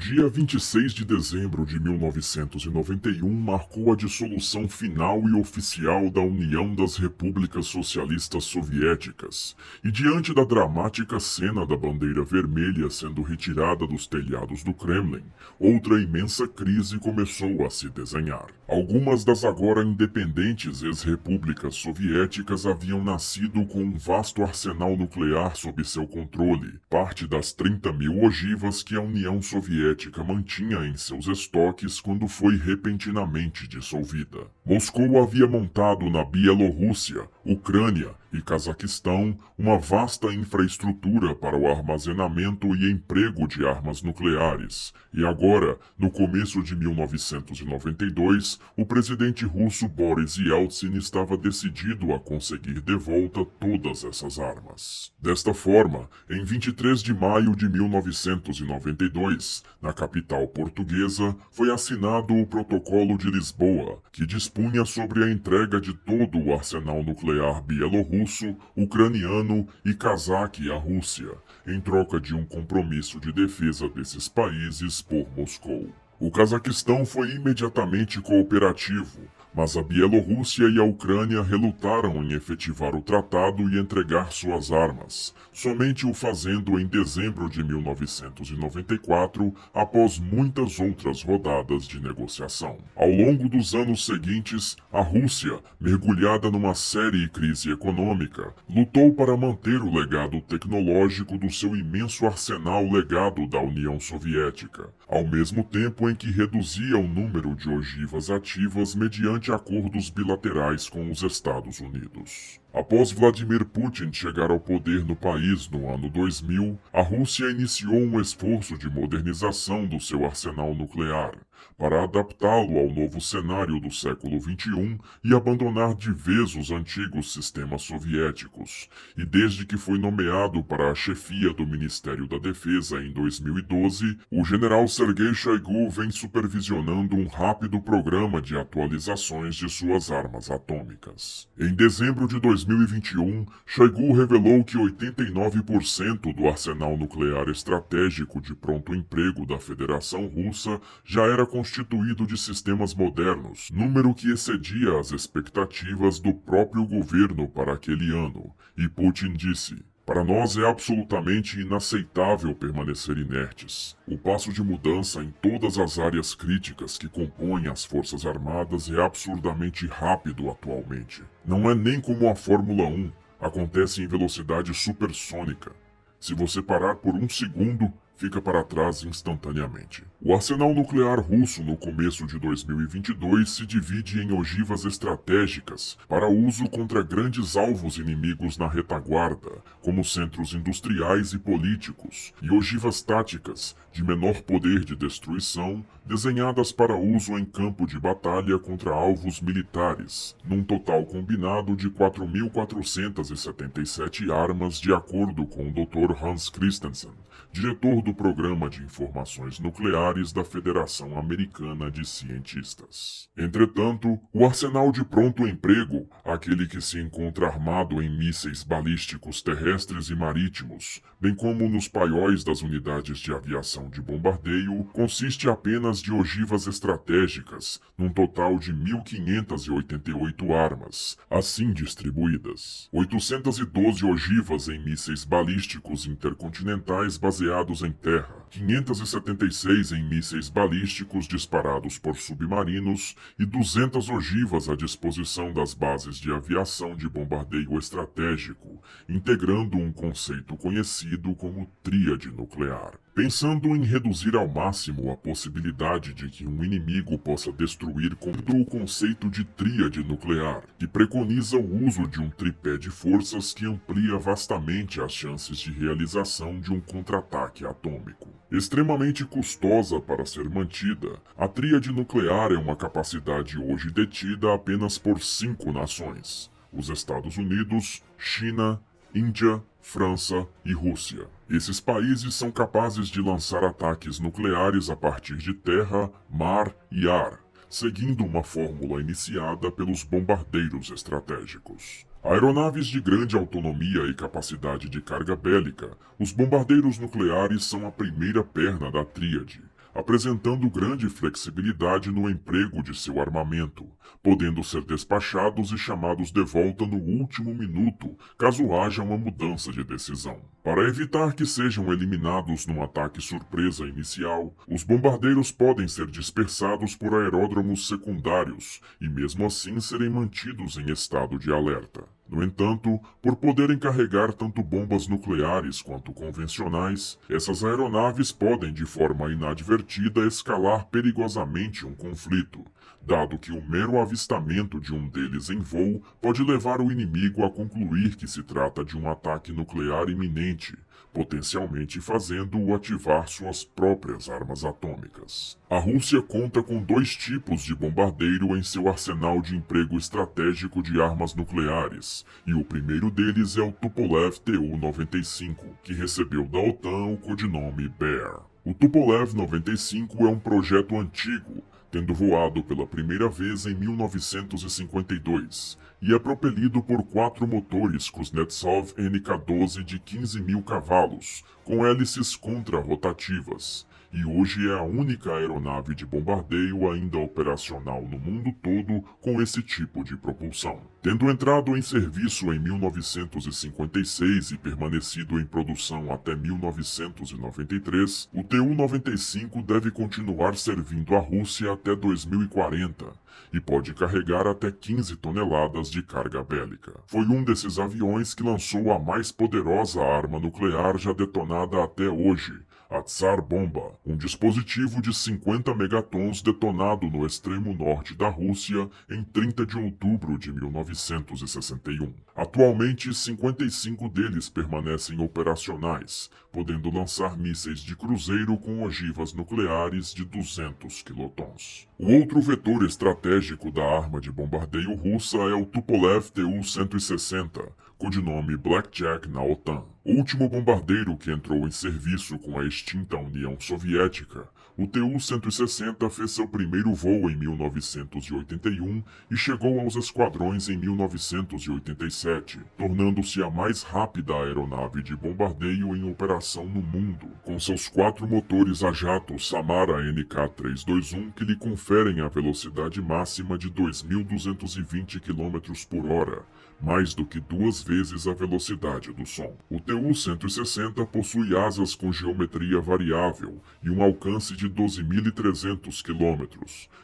dia 26 de dezembro de 1991 marcou a dissolução final e oficial da União das Repúblicas Socialistas Soviéticas, e diante da dramática cena da bandeira vermelha sendo retirada dos telhados do Kremlin, outra imensa crise começou a se desenhar. Algumas das agora independentes ex-repúblicas soviéticas haviam nascido com um vasto arsenal nuclear sob seu controle, parte das 30.000 ogivas que a União Soviética mantinha em seus estoques quando foi repentinamente dissolvida. Moscou havia montado na Bielorrússia, Ucrânia e Cazaquistão uma vasta infraestrutura para o armazenamento e emprego de armas nucleares, e agora, no começo de 1992, o presidente russo Boris Yeltsin estava decidido a conseguir de volta todas essas armas. Desta forma, em 23 de maio de 1992, na capital portuguesa, foi assinado o Protocolo de Lisboa, que dispunha sobre a entrega de todo o arsenal nuclear bielorrusso, ucraniano e cazaque à Rússia, em troca de um compromisso de defesa desses países por Moscou. O Cazaquistão foi imediatamente cooperativo, mas a Bielorrússia e a Ucrânia relutaram em efetivar o tratado e entregar suas armas, somente o fazendo em dezembro de 1994, após muitas outras rodadas de negociação. Ao longo dos anos seguintes, a Rússia, mergulhada numa séria crise econômica, lutou para manter o legado tecnológico do seu imenso arsenal legado da União Soviética, ao mesmo tempo em que reduzia o número de ogivas ativas mediante acordos bilaterais com os Estados Unidos. Após Vladimir Putin chegar ao poder no país no ano 2000, a Rússia iniciou um esforço de modernização do seu arsenal nuclear, para adaptá-lo ao novo cenário do século XXI e abandonar de vez os antigos sistemas soviéticos, e desde que foi nomeado para a chefia do Ministério da Defesa em 2012, o general Sergei Shoigu vem supervisionando um rápido programa de atualizações de suas armas atômicas. Em dezembro de 2021, Shoigu revelou que 89% do arsenal nuclear estratégico de pronto emprego da Federação Russa já era constituído de sistemas modernos, número que excedia as expectativas do próprio governo para aquele ano, e Putin disse: "Para nós é absolutamente inaceitável permanecer inertes. O passo de mudança em todas as áreas críticas que compõem as Forças Armadas é absurdamente rápido atualmente. Não é nem como a Fórmula 1, acontece em velocidade supersônica. Se você parar por um segundo, fica para trás instantaneamente." O arsenal nuclear russo no começo de 2022 se divide em ogivas estratégicas para uso contra grandes alvos inimigos na retaguarda, como centros industriais e políticos, e ogivas táticas, de menor poder de destruição, desenhadas para uso em campo de batalha contra alvos militares, num total combinado de 4.477 armas, de acordo com o Dr. Hans Christensen, diretor do Programa de Informações Nucleares da Federação Americana de Cientistas. Entretanto, o arsenal de pronto emprego, aquele que se encontra armado em mísseis balísticos terrestres e marítimos, bem como nos paióis das unidades de aviação de bombardeio, consiste apenas de ogivas estratégicas, num total de 1.588 armas, assim distribuídas. 812 ogivas em mísseis balísticos intercontinentais baseados em terra, 576 em mísseis balísticos disparados por submarinos e 200 ogivas à disposição das bases de aviação de bombardeio estratégico, integrando um conceito conhecido como tríade nuclear. Pensando em reduzir ao máximo a possibilidade de que um inimigo possa destruir com o conceito de tríade nuclear, que preconiza o uso de um tripé de forças que amplia vastamente as chances de realização de um contra-ataque atômico. Extremamente custosa para ser mantida, a tríade nuclear é uma capacidade hoje detida apenas por 5 nações: os Estados Unidos, China, Índia, França e Rússia. Esses países são capazes de lançar ataques nucleares a partir de terra, mar e ar, seguindo uma fórmula iniciada pelos bombardeiros estratégicos. Aeronaves de grande autonomia e capacidade de carga bélica, os bombardeiros nucleares são a primeira perna da tríade. apresentando grande flexibilidade no emprego de seu armamento, podendo ser despachados e chamados de volta no último minuto, caso haja uma mudança de decisão. Para evitar que sejam eliminados num ataque surpresa inicial, os bombardeiros podem ser dispersados por aeródromos secundários e mesmo assim serem mantidos em estado de alerta. No entanto, por poderem carregar tanto bombas nucleares quanto convencionais, essas aeronaves podem, de forma inadvertida, escalar perigosamente um conflito, dado que o mero avistamento de um deles em voo pode levar o inimigo a concluir que se trata de um ataque nuclear iminente, potencialmente fazendo-o ativar suas próprias armas atômicas. A Rússia conta com 2 tipos de bombardeiro em seu arsenal de emprego estratégico de armas nucleares, e o primeiro deles é o Tupolev Tu-95, que recebeu da OTAN o codinome Bear. O Tupolev 95 é um projeto antigo, tendo voado pela primeira vez em 1952, e é propelido por 4 motores Kuznetsov NK-12 de 15.000 cavalos, com hélices contrarrotativas, e hoje é a única aeronave de bombardeio ainda operacional no mundo todo com esse tipo de propulsão. Tendo entrado em serviço em 1956 e permanecido em produção até 1993, o Tu-95 deve continuar servindo a Rússia até 2040 e pode carregar até 15 toneladas de carga bélica. Foi um desses aviões que lançou a mais poderosa arma nuclear já detonada até hoje, a Tsar Bomba, um dispositivo de 50 megatons detonado no extremo norte da Rússia em 30 de outubro de 1961. Atualmente, 55 deles permanecem operacionais, podendo lançar mísseis de cruzeiro com ogivas nucleares de 200 quilotons. O outro vetor estratégico da arma de bombardeio russa é o Tupolev Tu-160, codinome Blackjack na OTAN. O último bombardeiro que entrou em serviço com a extinta União Soviética, o Tu-160 fez seu primeiro voo em 1981 e chegou aos esquadrões em 1987, tornando-se a mais rápida aeronave de bombardeio em operação no mundo, com seus 4 motores a jato Samara NK-321 que lhe conferem a velocidade máxima de 2.220 km/h, mais do que 2 vezes a velocidade do som. O Tu-160 possui asas com geometria variável e um alcance de 12.300 km,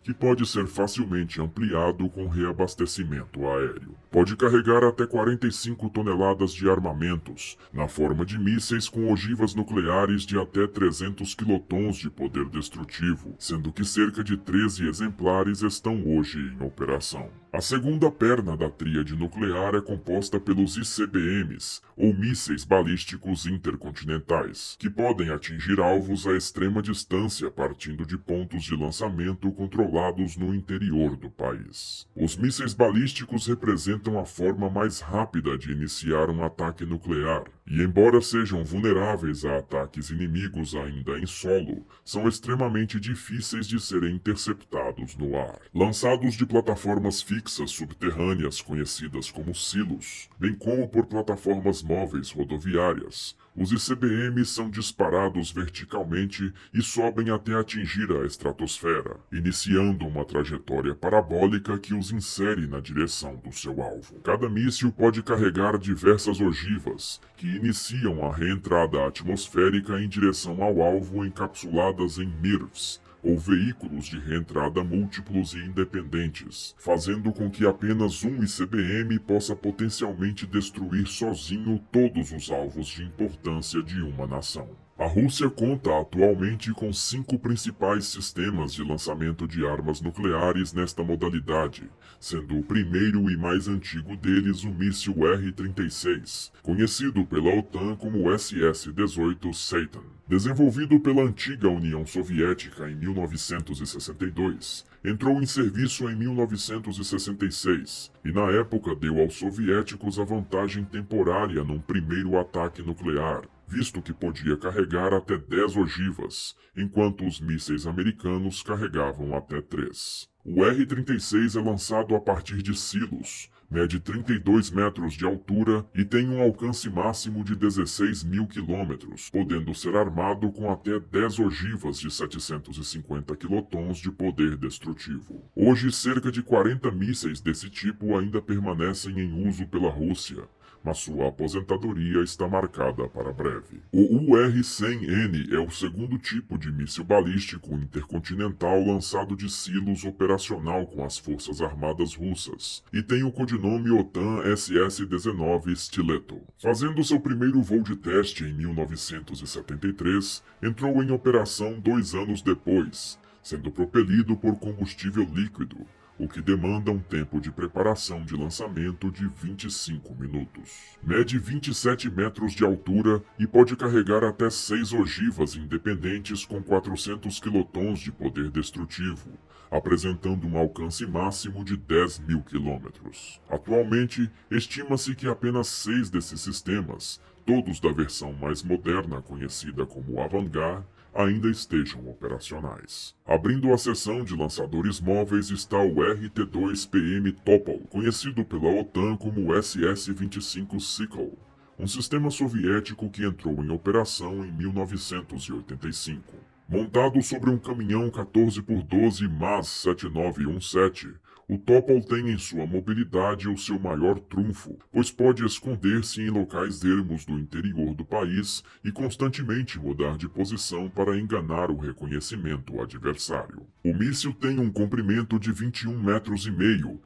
que pode ser facilmente ampliado com reabastecimento aéreo. Pode carregar até 45 toneladas de armamentos, na forma de mísseis com ogivas nucleares de até 300 quilotons de poder destrutivo, sendo que cerca de 13 exemplares estão hoje em operação. A segunda perna da tríade nuclear é composta pelos ICBMs, ou mísseis balísticos intercontinentais, que podem atingir alvos a extrema distância partindo de pontos de lançamento controlados no interior do país. Os mísseis balísticos representam a forma mais rápida de iniciar um ataque nuclear, e embora sejam vulneráveis a ataques inimigos ainda em solo, são extremamente difíceis de serem interceptados no ar. Lançados de plataformas fixas subterrâneas conhecidas como silos, bem como por plataformas móveis rodoviárias, os ICBMs são disparados verticalmente e sobem até atingir a estratosfera, iniciando uma trajetória parabólica que os insere na direção do seu alvo. Cada míssil pode carregar diversas ogivas, que iniciam a reentrada atmosférica em direção ao alvo encapsuladas em MIRVs, ou veículos de reentrada múltiplos e independentes, fazendo com que apenas um ICBM possa potencialmente destruir sozinho todos os alvos de importância de uma nação. A Rússia conta atualmente com 5 principais sistemas de lançamento de armas nucleares nesta modalidade, sendo o primeiro e mais antigo deles o míssil R-36, conhecido pela OTAN como SS-18 Satan. Desenvolvido pela antiga União Soviética em 1962, entrou em serviço em 1966 e na época deu aos soviéticos a vantagem temporária num primeiro ataque nuclear, visto que podia carregar até 10 ogivas, enquanto os mísseis americanos carregavam até 3. O R-36 é lançado a partir de silos, mede 32 metros de altura e tem um alcance máximo de 16.000 quilômetros, podendo ser armado com até 10 ogivas de 750 quilotons de poder destrutivo. Hoje, cerca de 40 mísseis desse tipo ainda permanecem em uso pela Rússia, mas sua aposentadoria está marcada para breve. O UR-100N é o segundo tipo de míssil balístico intercontinental lançado de silos operacional com as Forças Armadas Russas e tem o codinome OTAN SS-19 Stiletto. Fazendo seu primeiro voo de teste em 1973, entrou em operação 2 anos depois, sendo propelido por combustível líquido, o que demanda um tempo de preparação de lançamento de 25 minutos. Mede 27 metros de altura e pode carregar até 6 ogivas independentes com 400 quilotons de poder destrutivo, apresentando um alcance máximo de 10.000 quilômetros. Atualmente, estima-se que apenas 6 desses sistemas, todos da versão mais moderna conhecida como Avangard, ainda estejam operacionais. Abrindo a seção de lançadores móveis está o RT-2PM Topol, conhecido pela OTAN como SS-25 Sikol, um sistema soviético que entrou em operação em 1985. Montado sobre um caminhão 14x12 MAZ-7917, o Topol tem em sua mobilidade o seu maior trunfo, pois pode esconder-se em locais ermos do interior do país e constantemente mudar de posição para enganar o reconhecimento adversário. O míssil tem um comprimento de 21,5 metros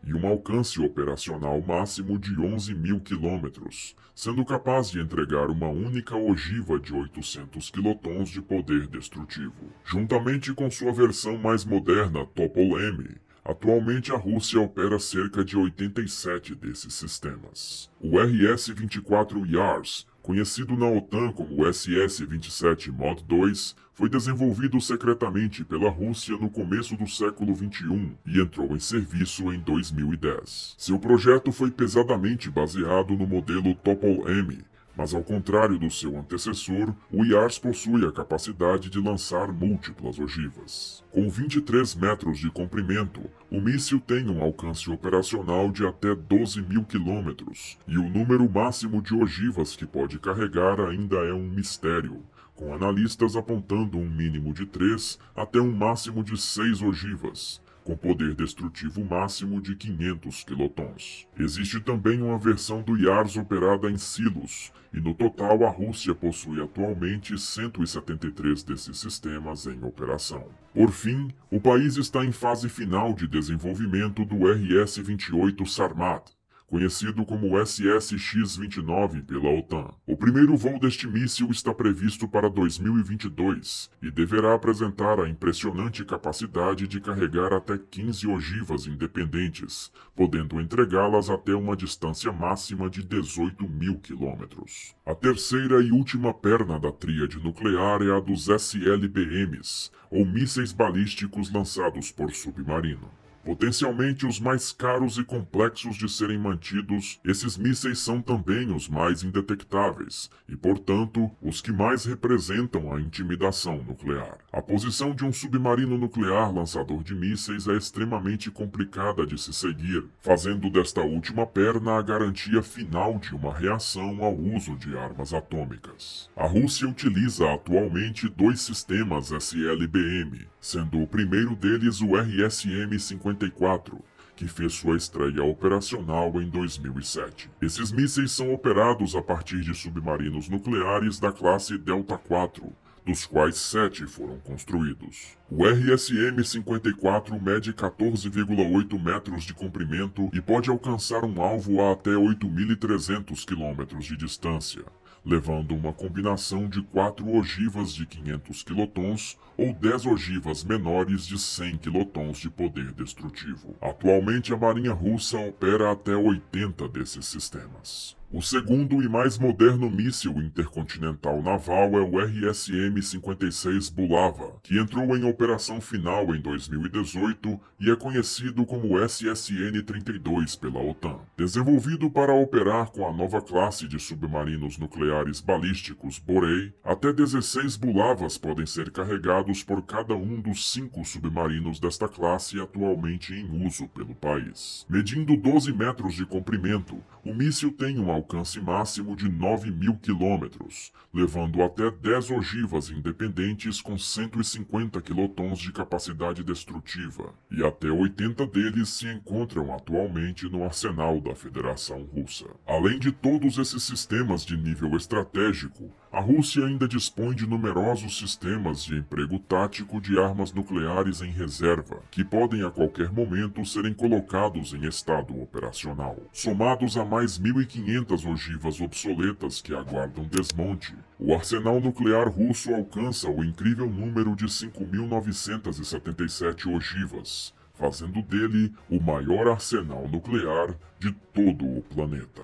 e um alcance operacional máximo de 11.000 quilômetros, sendo capaz de entregar uma única ogiva de 800 quilotons de poder destrutivo. Juntamente com sua versão mais moderna, Topol-M, atualmente a Rússia opera cerca de 87 desses sistemas. O RS-24 Yars, conhecido na OTAN como SS-27 Mod 2, foi desenvolvido secretamente pela Rússia no começo do século XXI e entrou em serviço em 2010. Seu projeto foi pesadamente baseado no modelo Topol-M, mas ao contrário do seu antecessor, o Yars possui a capacidade de lançar múltiplas ogivas. Com 23 metros de comprimento, o míssil tem um alcance operacional de até 12.000 quilômetros, e o número máximo de ogivas que pode carregar ainda é um mistério, com analistas apontando um mínimo de 3 até um máximo de 6 ogivas, com poder destrutivo máximo de 500 quilotons. Existe também uma versão do Yars operada em silos, e no total a Rússia possui atualmente 173 desses sistemas em operação. Por fim, o país está em fase final de desenvolvimento do RS-28 Sarmat, conhecido como SSX-29 pela OTAN. O primeiro voo deste míssil está previsto para 2022 e deverá apresentar a impressionante capacidade de carregar até 15 ogivas independentes, podendo entregá-las até uma distância máxima de 18.000 quilômetros. A terceira e última perna da tríade nuclear é a dos SLBMs, ou mísseis balísticos lançados por submarino. Potencialmente os mais caros e complexos de serem mantidos, esses mísseis são também os mais indetectáveis e, portanto, os que mais representam a intimidação nuclear. A posição de um submarino nuclear lançador de mísseis é extremamente complicada de se seguir, fazendo desta última perna a garantia final de uma reação ao uso de armas atômicas. A Rússia utiliza atualmente 2 sistemas SLBM, sendo o primeiro deles o RSM-54, que fez sua estreia operacional em 2007. Esses mísseis são operados a partir de submarinos nucleares da classe Delta IV, dos quais 7 foram construídos. O RSM-54 mede 14,8 metros de comprimento e pode alcançar um alvo a até 8.300 quilômetros de distância, levando uma combinação de 4 ogivas de 500 quilotons ou 10 ogivas menores de 100 quilotons de poder destrutivo. Atualmente a Marinha Russa opera até 80 desses sistemas. O segundo e mais moderno míssil intercontinental naval é o RSM-56 Bulava, que entrou em operação final em 2018 e é conhecido como SSN-32 pela OTAN. Desenvolvido para operar com a nova classe de submarinos nucleares balísticos Borei, até 16 Bulavas podem ser carregados por cada um dos 5 submarinos desta classe atualmente em uso pelo país. Medindo 12 metros de comprimento, o míssil tem um alcance máximo de 9.000 quilômetros, levando até 10 ogivas independentes com 150 quilotons de capacidade destrutiva, e até 80 deles se encontram atualmente no arsenal da Federação Russa. Além de todos esses sistemas de nível estratégico, a Rússia ainda dispõe de numerosos sistemas de emprego tático de armas nucleares em reserva, que podem a qualquer momento serem colocados em estado operacional. Somados a mais 1.500 ogivas obsoletas que aguardam desmonte, o arsenal nuclear russo alcança o incrível número de 5.977 ogivas, fazendo dele o maior arsenal nuclear de todo o planeta.